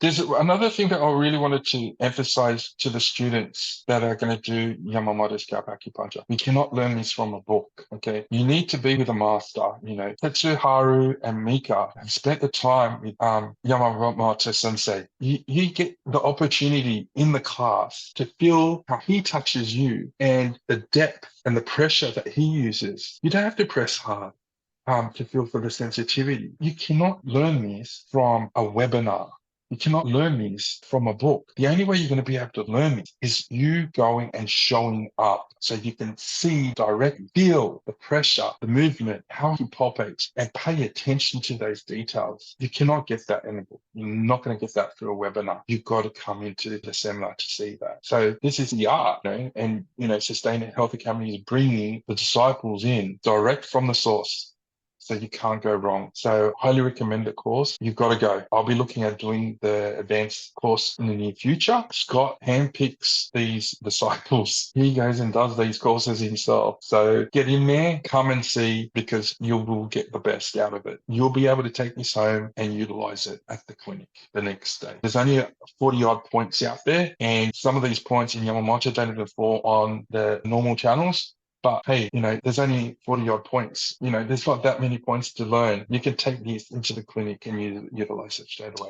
There's another thing that I really wanted to emphasize to the students that are going to do Yamamoto Scalp Acupuncture. We cannot learn this from a book, okay? You need to be with a master. Tetsuharu and Mika have spent the time with Yamamoto Sensei. You get the opportunity in the class to feel how he touches you and the depth and the pressure that he uses. You don't have to press hard to feel for the sensitivity. You cannot learn this from a webinar. You cannot learn this from a book. The only way you're going to be able to learn this is you going and showing up so you can see directly, feel the pressure, the movement, how he palpates, and pay attention to those details. You cannot get that in a book. You're not going to get that through a webinar. You've got to come into the seminar to see that. So this is the art, and SustainHealth Academy is bringing the disciples in direct from the source. So you can't go wrong. So highly recommend the course. You've got to go. I'll be looking at doing the advanced course in the near future. Scott handpicks these disciples. He goes and does these courses himself. So get in there, come and see, because you will get the best out of it. You'll be able to take this home and utilize it at the clinic the next day. There's only 40 odd points out there, and some of these points in Yamamoto don't even fall on the normal channels. But hey, there's only 40 odd points. There's not that many points to learn. You can take these into the clinic and utilize it straight away.